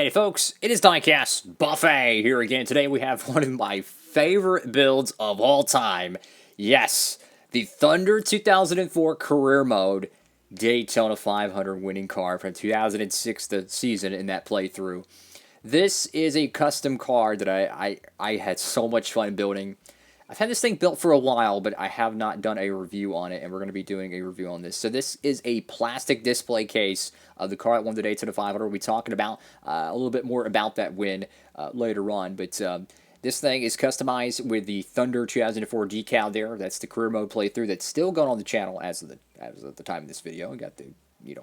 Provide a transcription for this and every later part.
Hey folks, it is Diecastbuffet here again. Today we have one of my favorite builds of all time. Yes, the Thunder 2004 Career Mode Daytona 500 winning car from 2006 the season in that playthrough. This is a custom car that I had so much fun building. I've had this thing built for a while, but I have not done a review on it, and we're going to be doing a review on this. So this is a plastic display case of the car that won the Daytona 500. We'll be talking about a little bit more about that win later on, but this thing is customized with the Thunder 2004 decal there. That's the career mode playthrough that's still going on the channel as of the time of this video. I got the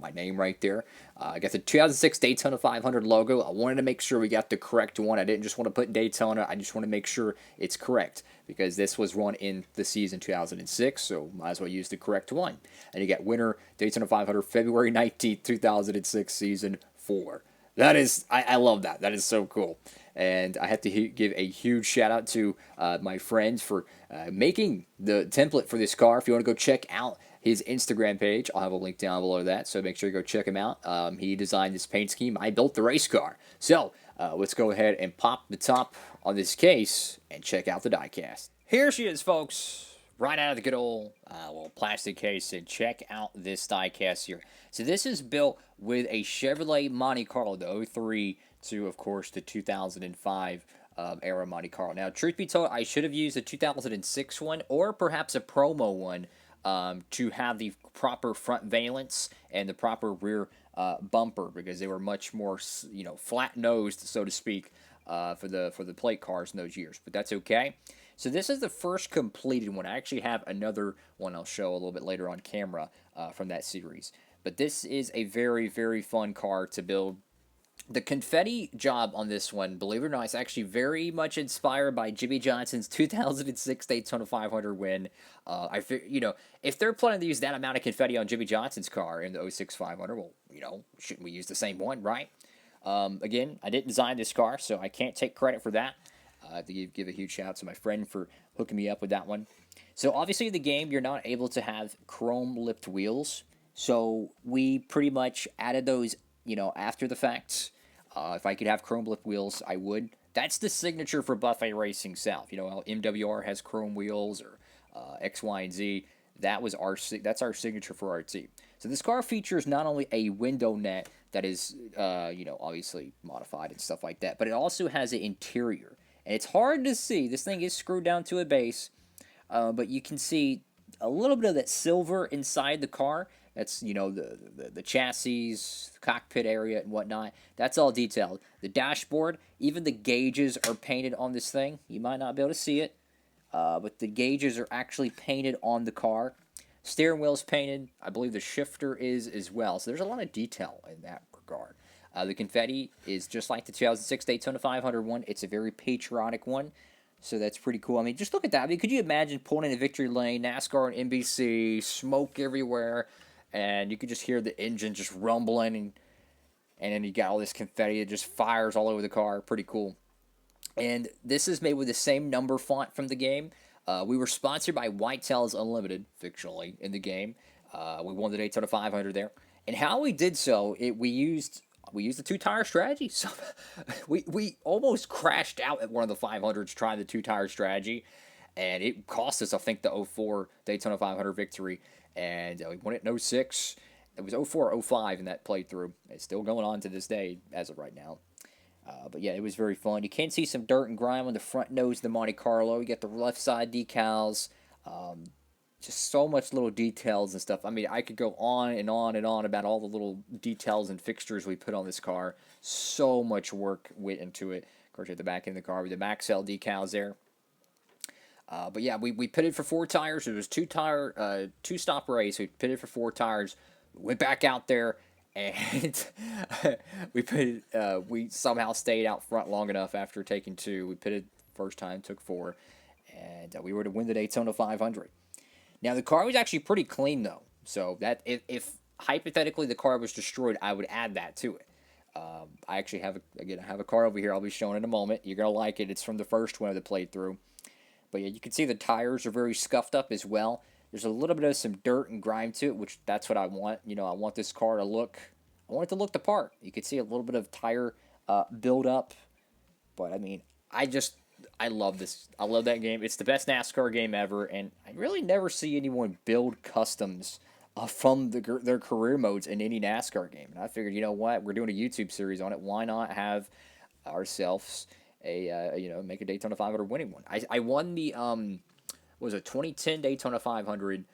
my name right there. I got the 2006 Daytona 500 logo. I wanted to make sure we got the correct one. I didn't just want to put Daytona. I just want to make sure it's correct because this was run in the season 2006, so might as well use the correct one. And you got winner Daytona 500 February 19th, 2006 season 4. That is, I love that. That is so cool. And I have to give a huge shout out to my friends for making the template for this car. If you want to go check out his Instagram page, I'll have a link down below that, so make sure you go check him out. He designed this paint scheme. I built the race car. So let's go ahead and pop the top on this case and check out the diecast. Here she is, folks. Right out of the good old little plastic case, and check out this diecast here. So this is built with a Chevrolet Monte Carlo, the 03 to, of course, the 2005 era Monte Carlo. Now, truth be told, I should have used a 2006 one or perhaps a promo one to have the proper front valence and the proper rear bumper, because they were much more, flat nosed, so to speak, for the plate cars in those years. But that's okay. So this is the first completed one. I actually have another one I'll show a little bit later on camera from that series. But this is a very, very fun car to build. The confetti job on this one, believe it or not, is actually very much inspired by Jimmie Johnson's 2006 Daytona 500 win. If they're planning to use that amount of confetti on Jimmie Johnson's car in the 06 500, well, shouldn't we use the same one, right? Again, I didn't design this car, so I can't take credit for that. I have to give a huge shout out to my friend for hooking me up with that one. So obviously in the game, you're not able to have chrome lipped wheels. So we pretty much added those, after the fact. If I could have chrome lipped wheels, I would. That's the signature for Buffet Racing South. How MWR has chrome wheels, or X, Y, and Z. That's our signature for RT. So this car features not only a window net that is, obviously modified and stuff like that, but it also has an interior. And it's hard to see. This thing is screwed down to a base, but you can see a little bit of that silver inside the car. That's, the chassis, the cockpit area, and whatnot. That's all detailed. The dashboard, even the gauges are painted on this thing. You might not be able to see it, but the gauges are actually painted on the car. Steering wheel's painted. I believe the shifter is as well. So there's a lot of detail in that regard. The confetti is just like the 2006 Daytona 500 one. It's a very patriotic one, so that's pretty cool. I mean, just look at that. I mean, could you imagine pulling into victory lane, NASCAR and NBC, smoke everywhere, and you could just hear the engine just rumbling, and then you got all this confetti that just fires all over the car. Pretty cool. And this is made with the same number font from the game. We were sponsored by Whitetails Unlimited, fictionally, in the game. We won the Daytona 500 there. And how we did so, we used the two-tire strategy. So we almost crashed out at one of the 500s trying the two-tire strategy, and it cost us, I think, the 04 Daytona 500 victory, and we won it in 06. It was 04, 05 in that playthrough. It's still going on to this day as of right now. But yeah, it was very fun. You can see some dirt and grime on the front nose of the Monte Carlo. You got the left side decals. Just so much little details and stuff. I mean, I could go on and on and on about all the little details and fixtures we put on this car. So much work went into it. Of course, at the back end of the car with the Maxell decals there. But yeah, we pitted for 4 tires. It was two-stop race. We pitted for 4 tires. Went back out there, and we somehow stayed out front long enough after taking 2. We pitted first time, took 4, and we were to win the Daytona 500. Now, the car was actually pretty clean, though. So that if hypothetically the car was destroyed, I would add that to it. I actually have a car over here I'll be showing in a moment. You're going to like it. It's from the first one of the playthrough. But yeah, you can see the tires are very scuffed up as well. There's a little bit of some dirt and grime to it, which that's what I want. I want this car to look, I want it to look the part. You can see a little bit of tire build up. But I mean, I love this. I love that game. It's the best NASCAR game ever, and I really never see anyone build customs from their career modes in any NASCAR game. And I figured, you know what, we're doing a YouTube series on it. Why not have ourselves make a Daytona 500 winning one? I won the was a 2010 Daytona 500.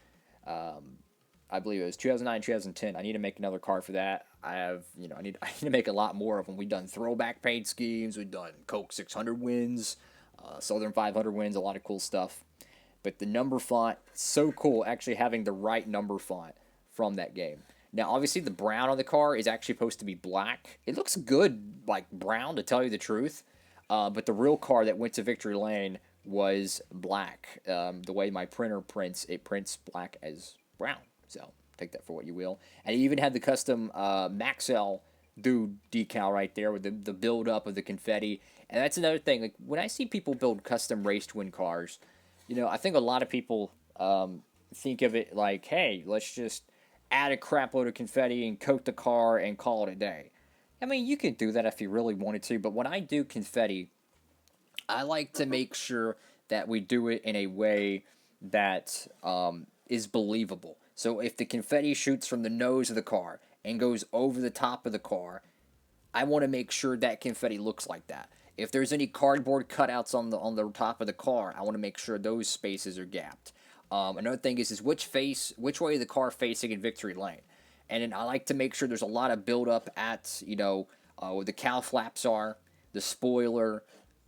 I believe it was 2009, 2010. I need to make another car for that. I need to make a lot more of them. We've done throwback paint schemes. We've done Coke 600 wins, Southern 500 wins, a lot of cool stuff. But the number font, so cool, actually having the right number font from that game. Now, obviously, the brown on the car is actually supposed to be black. It looks good, like brown, to tell you the truth. But the real car that went to Victory Lane was black. The way my printer prints, it prints black as brown. So take that for what you will. And he even had the custom Maxell Dude decal right there with the build up of the confetti. And that's another thing. Like when I see people build custom race to win cars, I think a lot of people think of it like, hey, let's just add a crap load of confetti and coat the car and call it a day. I mean, you could do that if you really wanted to, but when I do confetti, I like to make sure that we do it in a way that is believable. So if the confetti shoots from the nose of the car and goes over the top of the car, I want to make sure that confetti looks like that. If there's any cardboard cutouts on the top of the car, I want to make sure those spaces are gapped. Another thing is which way the car facing in Victory Lane, and then I like to make sure there's a lot of build up at where the cow flaps are, the spoiler,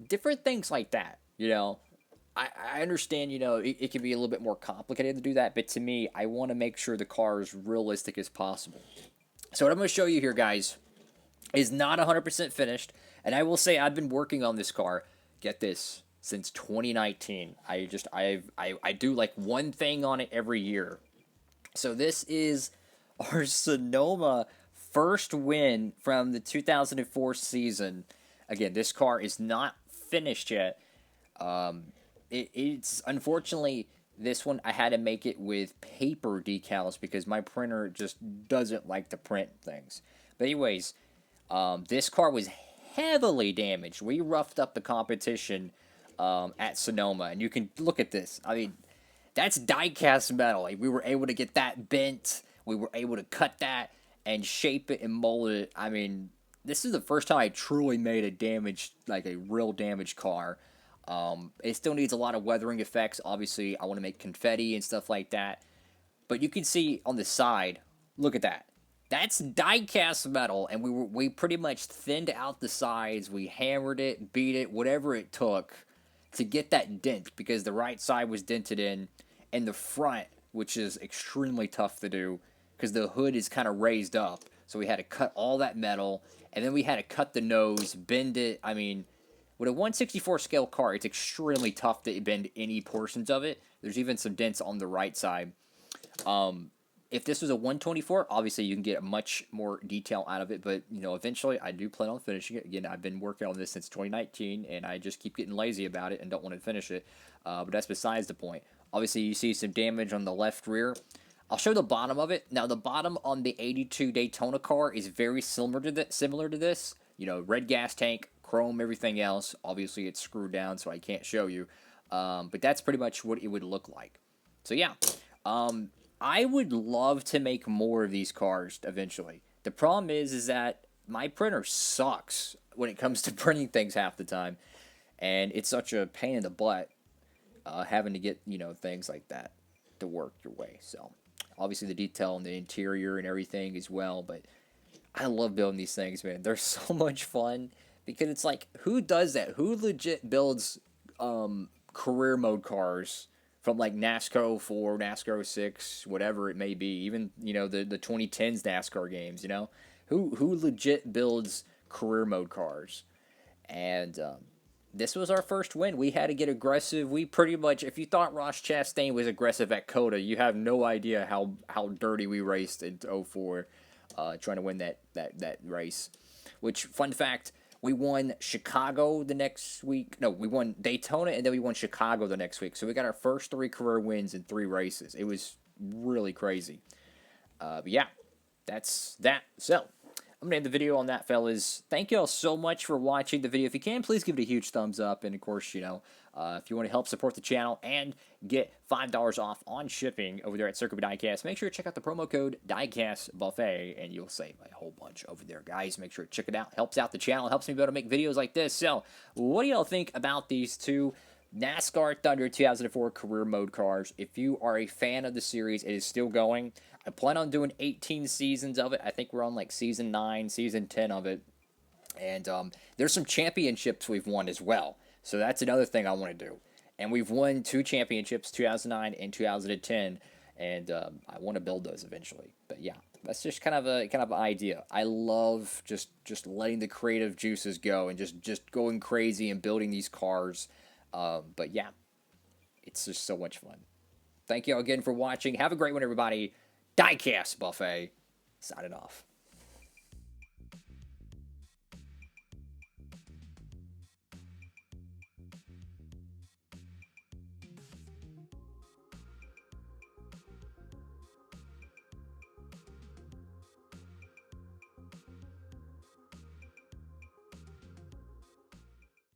different things like that. I understand, it can be a little bit more complicated to do that, but to me, I want to make sure the car is realistic as possible. So what I'm going to show you here, guys, is not 100% finished, and I will say I've been working on this car, get this, since 2019. I do like one thing on it every year. So this is our Sonoma first win from the 2004 season. Again, this car is not finished yet. It's unfortunately this one I had to make it with paper decals because my printer just doesn't like to print things. But anyways, this car was heavily damaged. We roughed up the competition at Sonoma, and you can look at this. I mean, that's die-cast metal. Like, we were able to get that bent. We were able to cut that and shape it and mold it. I mean, this is the first time I truly made a real damaged car. It still needs a lot of weathering effects. Obviously, I want to make confetti and stuff like that. But you can see on the side, look at that. That's die-cast metal, and we pretty much thinned out the sides. We hammered it, beat it, whatever it took to get that dent, because the right side was dented in, and the front, which is extremely tough to do, because the hood is kind of raised up. So we had to cut all that metal, and then we had to cut the nose, bend it. I mean, with a 1/64 scale car, it's extremely tough to bend any portions of it. There's even some dents on the right side. If this was a 1/24, obviously you can get much more detail out of it, but eventually I do plan on finishing it. Again, I've been working on this since 2019, and I just keep getting lazy about it and don't want to finish it. But that's besides the point. Obviously, you see some damage on the left rear. I'll show the bottom of it. Now, the bottom on the '82 Daytona car is very similar to this. Red gas tank, chrome, everything else. Obviously, it's screwed down, so I can't show you. But that's pretty much what it would look like. So, yeah. I would love to make more of these cars eventually. The problem is that my printer sucks when it comes to printing things half the time. And it's such a pain in the butt having to get, things like that to work your way. So, obviously the detail on the interior and everything as well. But I love building these things, man. They're so much fun because it's like, who does that? Who legit builds career mode cars from like NASCAR 4, NASCAR 6, whatever it may be, even, the 2010s NASCAR games, Who legit builds career mode cars? And this was our first win. We had to get aggressive. We pretty much, if you thought Ross Chastain was aggressive at COTA, you have no idea how dirty we raced in 04 trying to win that race. Which, fun fact, we won Chicago the next week. No, we won Daytona, and then we won Chicago the next week. So we got our first 3 career wins in 3 races. It was really crazy. But yeah, that's that. So, I'm going to end the video on that, fellas. Thank you all so much for watching the video. If you can, please give it a huge thumbs up. And, of course, if you want to help support the channel and get $5 off on shipping over there at Circle B Diecast, make sure to check out the promo code Diecastbuffet, and you'll save a whole bunch over there, guys. Make sure to check it out. Helps out the channel. Helps me be able to make videos like this. So, what do y'all think about these two NASCAR Thunder 2004 career mode cars? If you are a fan of the series, it is still going. I plan on doing 18 seasons of it. I think we're on like season 9, season 10 of it. And there's some championships we've won as well. So that's another thing I want to do. And we've won 2 championships, 2009 and 2010. And I want to build those eventually. But yeah, that's just kind of an idea. I love just letting the creative juices go and just going crazy and building these cars. But yeah, it's just so much fun. Thank you all again for watching. Have a great one, everybody. Diecastbuffet signing off.